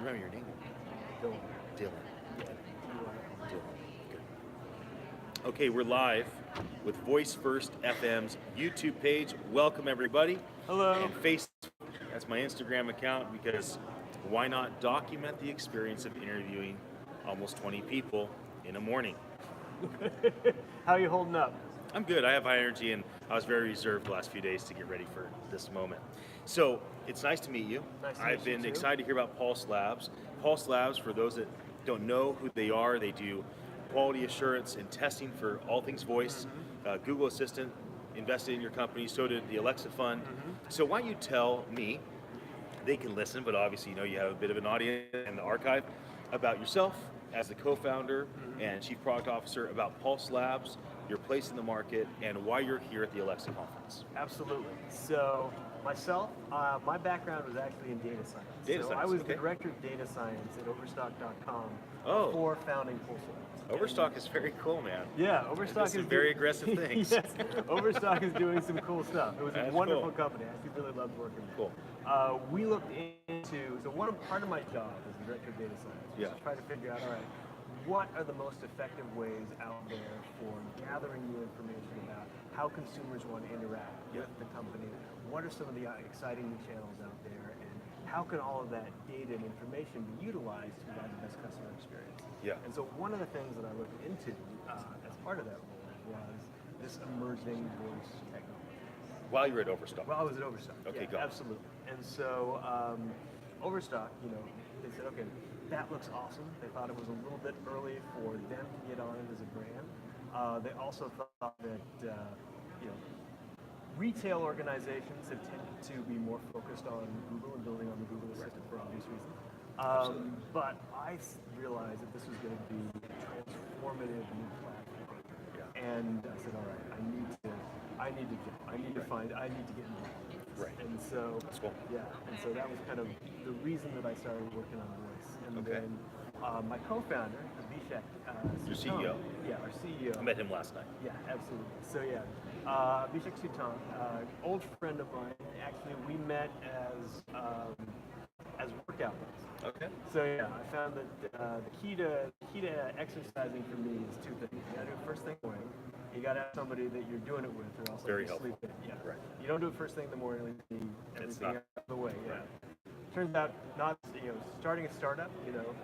remember your name. Dylan. Dylan. Yeah. Dylan. Good. Okay, we're live with Voice First FM's YouTube page. Welcome everybody. Hello. And Facebook. That's my Instagram account because why not document the experience of interviewing almost 20 people in a morning? How are you holding up? I'm good. I have high energy, and I was very reserved the last few days to get ready for this moment. So it's nice to meet you. Nice to I've meet you been too. excited to hear about Pulse Labs. Pulse Labs, for those that don't know who they do quality assurance and testing for all things voice. Google Assistant invested in your company, so did the Alexa Fund. So why don't you tell me, they can listen, but obviously you have a bit of an audience in the archive, about yourself as the co-founder and chief product officer, about Pulse Labs, your place in the market, and why you're here at the Alexa conference. Absolutely. So myself, my background was actually in data science. I was the director of data science at Overstock.com before founding Pulse Labs. Overstock is very cool, man. Yeah, Overstock is some very aggressive things. Yes, Overstock is doing some cool stuff. It was a wonderful company. I actually really loved working there. Cool. We looked into, part of my job as the director of data science was to try to figure out, all right, what are the most effective ways out there for gathering new information about how consumers want to interact with the company? What are some of the exciting new channels out there? And how can all of that data and information be utilized to provide the best customer experience? Yeah. And so one of the things that I looked into as part of that role was this emerging voice technology. While you were at Overstock? Well, I was at Overstock. Okay, yeah, absolutely. And so Overstock, they said, okay, that looks awesome. They thought it was a little bit early for them to get on it as a brand. They also thought that retail organizations have tended to be more focused on Google and building on the Google Assistant for obvious reasons. But I realized that this was going to be a transformative new platform. Yeah. And I said, all right, I need to get involved. Right. And so that's cool. Yeah. And so that was kind of the reason that I started working on Voice. And then my co-founder, Abhishek, your CEO. Yeah, our CEO. I met him last night. Yeah, absolutely. So Abhishek Sutan, old friend of mine. Actually, we met as workout buddies. Okay. So I found that the key to exercising for me is two things. You gotta do it first thing in the morning. You gotta have somebody that you're doing it with, or else very you'll sleep in. Yeah. Right. You don't do it first thing in the morning. Everything out of the way. Yeah. Turns out, not starting a startup,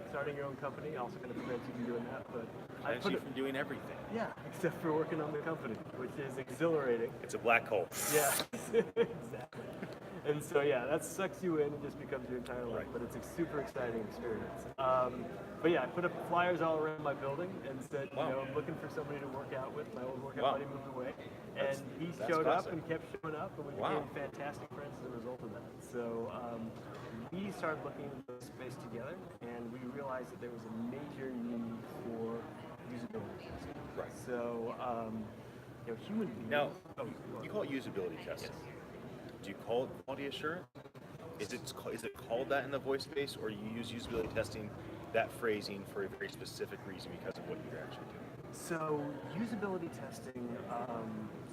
starting your own company also kind of prevents you from doing that. But I put it from doing everything. Yeah, except for working on the company, which is exhilarating. It's a black hole. Yeah, exactly. And so that sucks you in and just becomes your entire life. But it's a super exciting experience. But I put up flyers all around my building and said, I'm looking for somebody to work out with. My old workout buddy moved away, and he showed up and kept showing up, and we became fantastic friends as a result of that. So we started looking into the space together, and we realized that there was a major need for usability testing. Right. So human beings. Now, you call it usability testing. Yes. Do you call it quality assurance? Is it called that in the voice space, or you use usability testing, that phrasing, for a very specific reason because of what you're actually doing? So usability testing,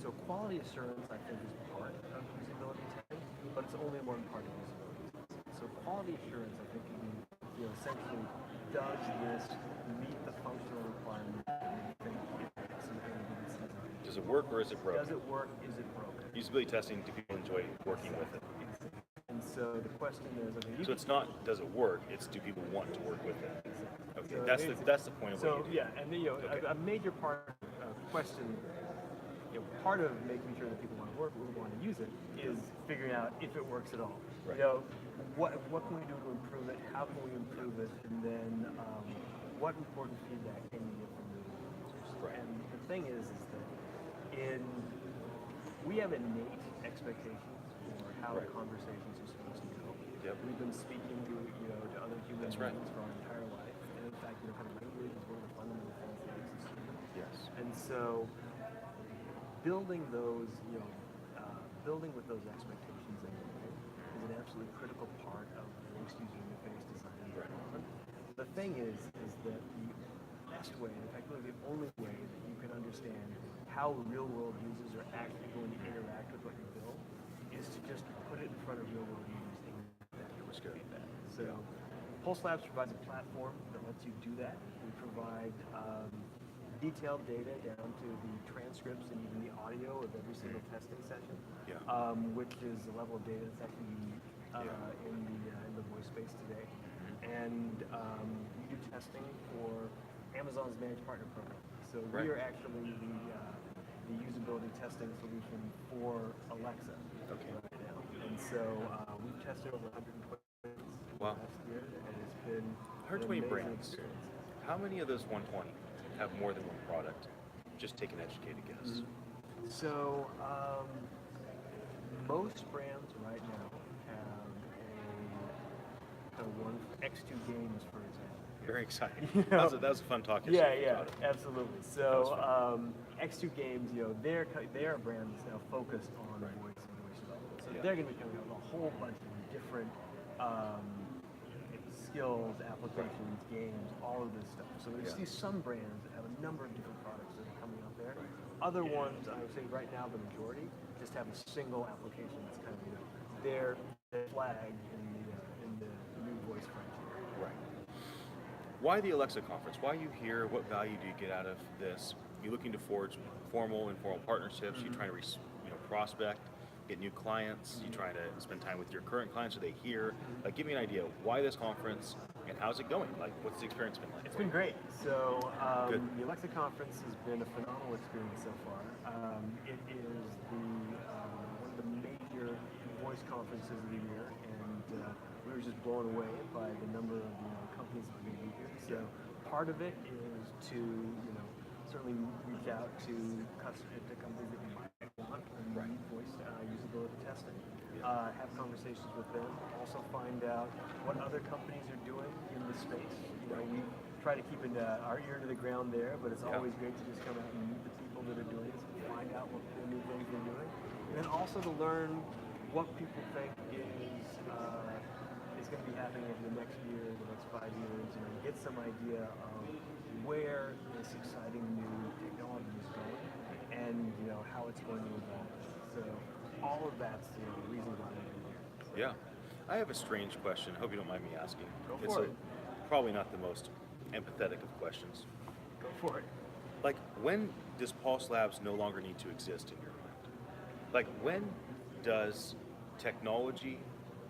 so quality assurance I think is part of usability testing, but it's only one part of usability testing. So quality assurance I think essentially does this meet the functional requirements that we think Does it work or is it broken? Does it work? Is it broken? Usability testing, do people enjoy working with it? And so the question is, so it's not does it work, it's do people want to work with it? Okay, so that's the point of what you do. And a major part of question, part of making sure that people want to use it is figuring out if it works at all. Right. What can we do to improve it? How can we improve it? And then what important feedback can you get from the users? Right. And the thing is that we have innate expectations for how conversations are supposed to go. Yep. We've been speaking to other human beings for our entire life, and in fact, kind of language is one of the fundamental things that makes us human. Yes. And so, building with those expectations in mind is an absolutely critical part of voice user interface design and development. The thing is that the best way, in fact, really the only way that you can understand how real-world users are actually going to interact with what you build is to just put it in front of real-world users and get that feedback. So Pulse Labs provides a platform that lets you do that. We provide detailed data down to the transcripts and even the audio of every single testing session, which is a level of data that's actually unique in the voice space today. And we do testing for Amazon's Managed Partner Program. So we are actually the usability testing solution for Alexa right now. And so we've tested over 120 last year, and it's been 120 an amazing brands. experience. How many of those 120 have more than one product? Just take an educated guess. So most brands right now have one X2 Games, for example. Very exciting. You know? That was a fun talk Yeah, yesterday about it. absolutely. So X2 Games, they're a brand that's now focused on voice and voice development. So they're going to be coming out with a whole bunch of different skills, applications, games, all of this stuff. So there's some brands that have a number of different products that are coming out there. Other ones, I would say right now, the majority just have a single application that's kind of their flag in the new voice frontier. Right. Why the Alexa conference? Why are you here? What value do you get out of this? You're looking to forge formal, informal partnerships. You're trying to prospect, get new clients. You're trying to spend time with your current clients so they hear. Give me an idea. Why this conference and how's it going? What's the experience been like? It's been great. So the Alexa conference has been a phenomenal experience so far. It is one of the major voice conferences of the year, and we were just blown away by the number of companies that are going to be here. So part of it is to certainly reach out to companies that you might want and need voice usability testing. Have conversations with them. Also find out what other companies are doing in the space. We try to keep our ear to the ground there, but it's always great to just come out and meet the people that are doing this and find out what the new things they're doing. And then also to learn what people think is going to be happening over the next year, the next 5 years, get some idea of where this exciting new technology is going and how it's going to evolve. So all of that's the reason why I'm here. Yeah. I have a strange question. I hope you don't mind me asking. Go for it. Probably not the most empathetic of questions. Go for it. When does Pulse Labs no longer need to exist in your mind? When does technology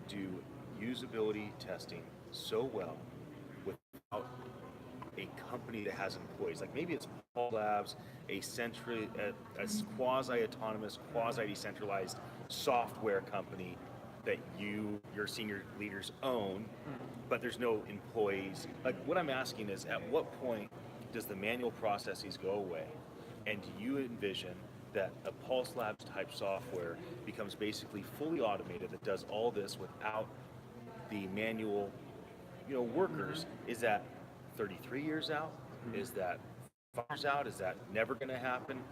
do usability testing so well without a company that has employees? Maybe it's Pulse Labs, a quasi-autonomous, quasi-decentralized software company that your senior leaders own, but there's no employees. What I'm asking is, at what point does the manual processes go away, and do you envision that a Pulse Labs type software becomes basically fully automated that does all this without the manual workers? Is that 33 years out? Is that 5 years out? Is that never going to happen?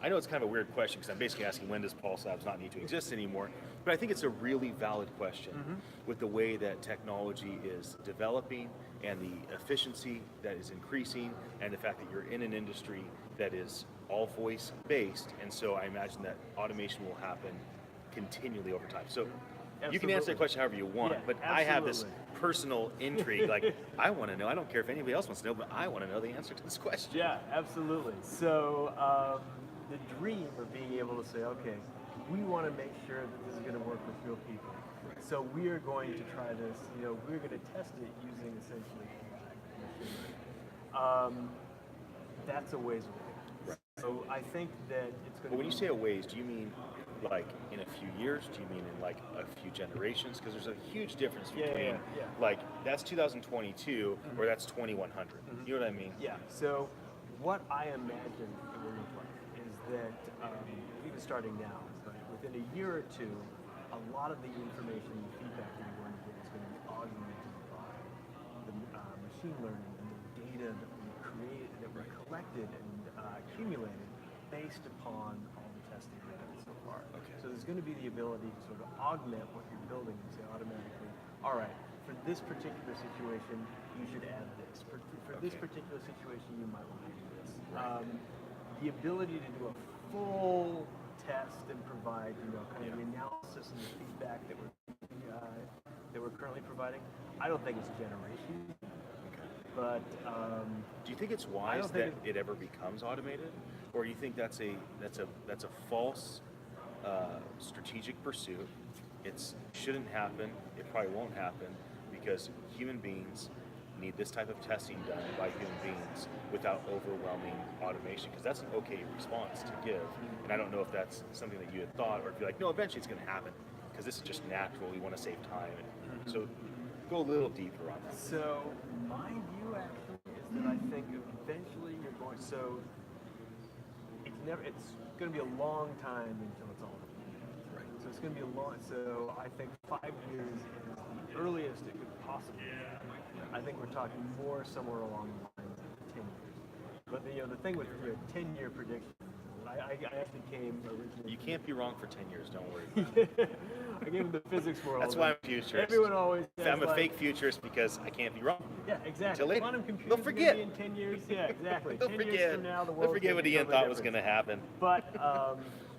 I know it's kind of a weird question because I'm basically asking, when does Pulse Labs not need to exist anymore? But I think it's a really valid question with the way that technology is developing and the efficiency that is increasing, and the fact that you're in an industry that is all voice based. And so I imagine that automation will happen continually over time. So you can answer that question however you want, but I have this personal intrigue. I want to know. I don't care if anybody else wants to know, but I want to know the answer to this question. Yeah, absolutely. So the dream of being able to say, okay, we want to make sure that this is going to work with real people. So we are going to try this. We're going to test it using essentially machine learning. That's a ways away. Right. So I think that it's going to. But when you say a ways, do you mean in a few years? Do you mean in a few generations? Because there's a huge difference between that's 2022 or that's 2100. You know what I mean? Yeah. So what I imagine it will look like is that even starting now, within a year or two, a lot of the information and feedback that you're going to get is going to be augmented by the machine learning and the data that we created, that we collected and accumulated based upon all the testing we've done so far. Okay. So there's going to be the ability to sort of augment what you're building and say automatically, all right, for this particular situation, you should add this. For this particular situation, you might want to do this. The ability to do a full test and provide, kind of the analysis and the feedback that we're that we're currently providing. I don't think it's generation, Okay. but Do you think it's wise that it ever becomes automated, or do you think that's a false strategic pursuit? It shouldn't happen. It probably won't happen because human beings need this type of testing done by human beings without overwhelming automation, because that's an okay response to give. And I don't know if that's something that you had thought, or if you're like, no, eventually it's going to happen because this is just natural. We want to save time. And so go a little deeper on that. So my view actually is that I think eventually you're going. So it's going to be a long time until it's all. Right. So it's going to be a long. So I think 5 years is the earliest it could possibly be. I think we're talking more somewhere along the lines of 10 years. But the thing with 10-year predictions, I actually came originally. You can't be wrong for 10 years. Don't worry. I came from the physics world. That's why I'm a futurist. Everyone always says, I'm a fake futurist because I can't be wrong. Yeah, exactly. Until later. Quantum computers They'll forget. in 10 years. Yeah, exactly. They'll 10 forget. years from now, the world. They'll forget what Ian thought was going to happen. But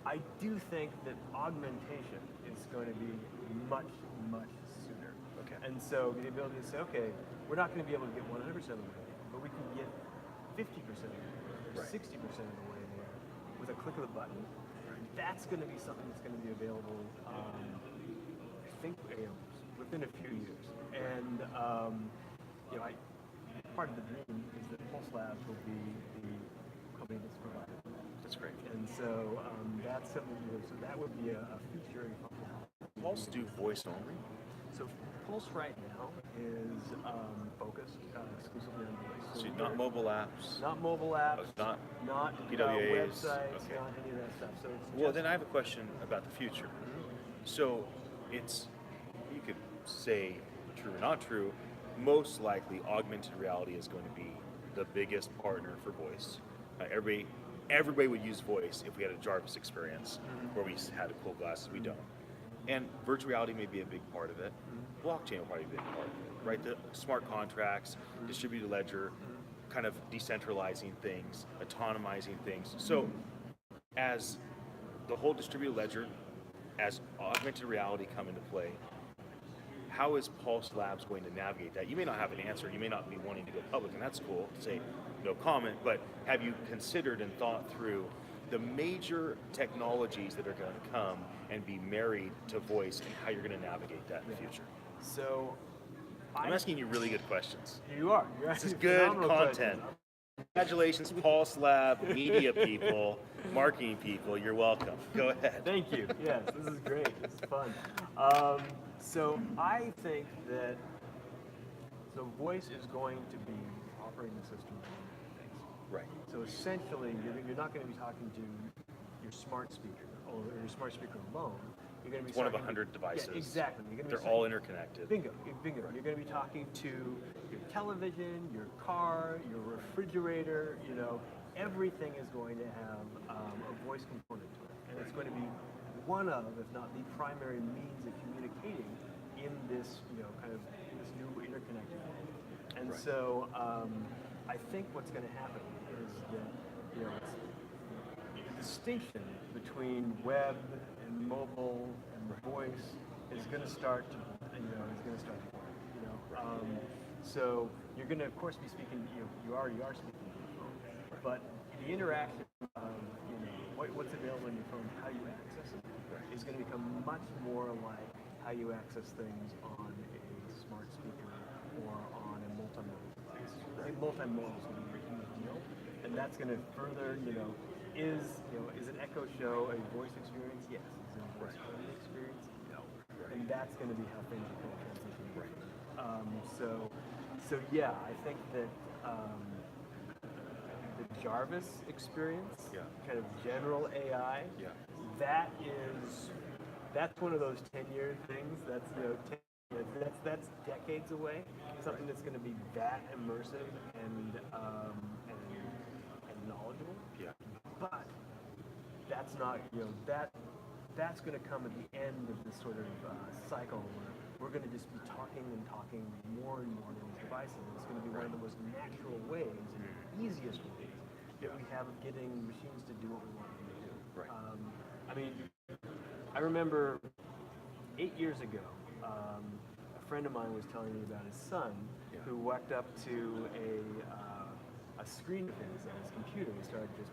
I do think that augmentation is going to be much, much sooner. Okay. And so the ability to say, okay, we're not going to be able to get 100% of the way, but we can get 50% of the way, or 60% of the way there with a click of the button. That's going to be something that's going to be available, I think, within a few years. And part of the dream is that Pulse Labs will be the company that's provided that. That's great. And so that's something. So that would be a feature in Pulse do voice only? So Pulse right now is focused exclusively on voice. So not mobile apps? Not mobile apps. Not PWAs, websites, okay. not any of that stuff. So it's Well, then I have a question about the future. So it's, you could say true or not true, most likely augmented reality is going to be the biggest partner for voice. Everybody would use voice if we had a Jarvis experience where we had cool glasses. We don't. And virtual reality may be a big part of it. Blockchain will probably be a big part of it, right? The smart contracts, distributed ledger, kind of decentralizing things, autonomizing things. So as the whole distributed ledger, as augmented reality come into play, how is Pulse Labs going to navigate that? You may not have an answer. You may not be wanting to go public, and that's cool to say no comment, but have you considered and thought through the major technologies that are going to come and be married to voice and how you're going to navigate that in the future? So I'm asking you really good questions. You are. This is good content. Congratulations, Pulse Lab, media people, marketing people. You're welcome. Go ahead. Thank you. Yes, this is great. This is fun. So I think that voice is going to be operating system. Right. So essentially, you're not going to be talking to your smart speaker or your smart speaker alone. You're going to be one of 100 devices. Yeah, exactly. They're all interconnected. Bingo. Bingo. Right. You're going to be talking to your television, your car, your refrigerator. Everything is going to have a voice component to it, and it's going to be one of, if not the primary means of communicating in this, kind of this new interconnected world. And right. so I think what's going to happen is that the distinction between web and mobile and voice is going to start to blur. So you're going to, of course, be speaking. You already are speaking on your phone, but the interaction of what's available on your phone, how you access it, is going to become much more like how you access things on a smart speaker or on a multimodal device. I think multimodal is going to be a huge deal, and that's going to further, is an Echo Show a voice experience? Yes. Is it a voice only experience? No. And that's going to be how things are going to transition. Right. So yeah, I think that the Jarvis experience, kind of general AI, that's one of those 10-year things. That's that's decades away. Something that's going to be that immersive and knowledgeable. Yeah. But that's not that's going to come at the end of this sort of cycle where we're going to just be talking more and more to these devices. It's going to be one of the most natural ways and easiest ways that we have of getting machines to do what we want them to do. Right. I remember 8 years ago, a friend of mine was telling me about his son who walked up to a screen of his on his computer and started just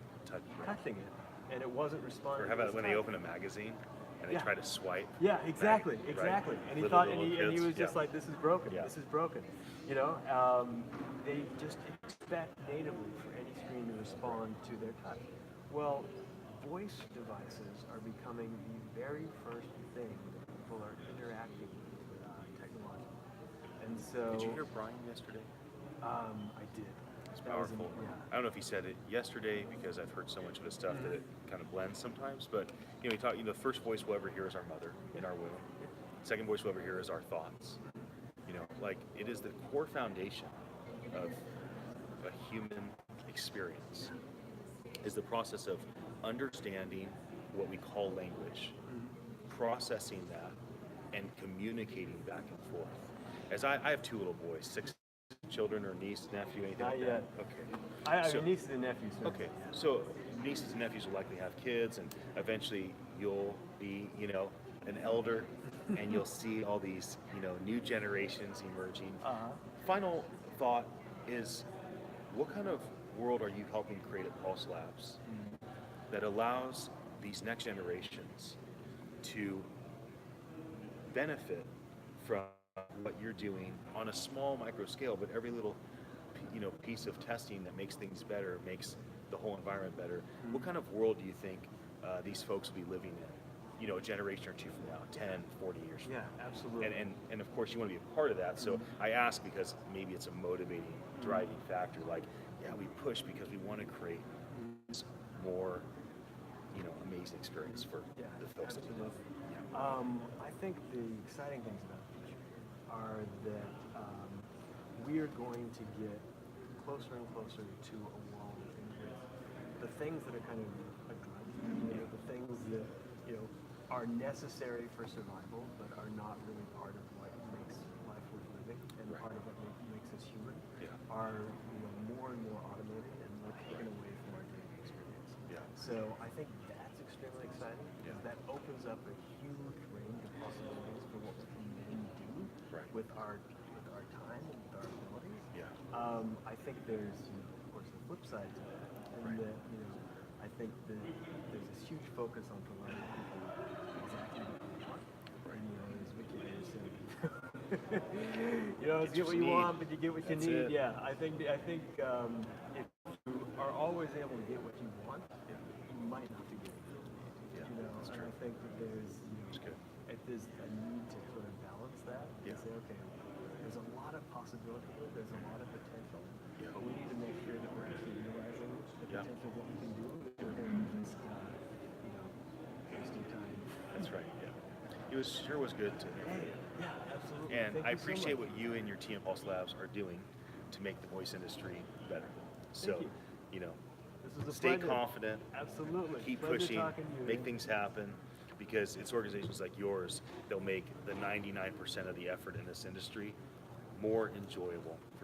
touching it, and it wasn't responding. Or how to about his when they touch. open a magazine and they try to swipe? Yeah, exactly, Right. exactly. And he Little- thought, little and he kids, was just like, "This is broken. Yeah. This is broken." You know, they just expect natively for any screen to respond to their touch. Well, voice devices are becoming the very first thing that people are interacting with technology. And so, Did you hear Brian yesterday? I did. It's That was powerful. yeah. I don't know if he said it yesterday because I've heard so much of his stuff that it kind of blends sometimes. But he talked. The first voice we'll ever hear is our mother in our womb. Second voice we'll ever hear is our thoughts. Like it is the core foundation of a human experience. Is the process of understanding what we call language, processing that, and communicating back and forth. As I have two little boys, 6 children or niece, nephew, anything Not like yet. that? Okay. I have So- nieces and nephews. So. Okay, so nieces and nephews will likely have kids, and eventually you'll be, an elder, and you'll see all these, new generations emerging. Final thought is, what kind of world are you helping create at Pulse Labs that allows these next generations to benefit from what you're doing on a small micro scale, but every little piece of testing that makes things better, makes the whole environment better. What kind of world do you think these folks will be living in, a generation or two from now, 10, 40 years from Yeah, now? absolutely. And of course you want to be a part of that. So I ask because maybe it's a motivating, driving factor. Like, yeah, we push because we want to create this more, amazing experience for the folks that we love. I think the exciting things about the future are that we are going to get closer and closer to a world in which the things that are kind of a drug, the things that are necessary for survival, but are not really part of what makes life worth living and part of what makes us human, are more and more automated and more taken away from our daily experience. So I think that's extremely exciting because that opens up a huge range of possibilities for what we can then do with our time and with our abilities. I think there's, of course, the flip side to that, and that I think that there's this huge focus on providing people exactly what they want. And as Zwick said, it's get what you want, but you get what you need. It. Yeah, I think if you are always able to get what you want, you might not be getting what you need. That's and true. I think that there's good. if there's a need to sort of balance that and say, okay, there's a lot of possibility, there's a lot of potential, but we need to make sure that we're actually realizing the potential of what we can do. We're going to just wasting time. That's right. Yeah. It was good to hear from you. Yeah, absolutely. And Thank I you so appreciate much. what you and your team at Pulse Labs are doing to make the voice industry better. So, This was a stay pleasure. confident, Absolutely. keep Pleasure pushing, talking to you, make man. things happen, because it's organizations like yours that'll make the 99% of the effort in this industry more enjoyable for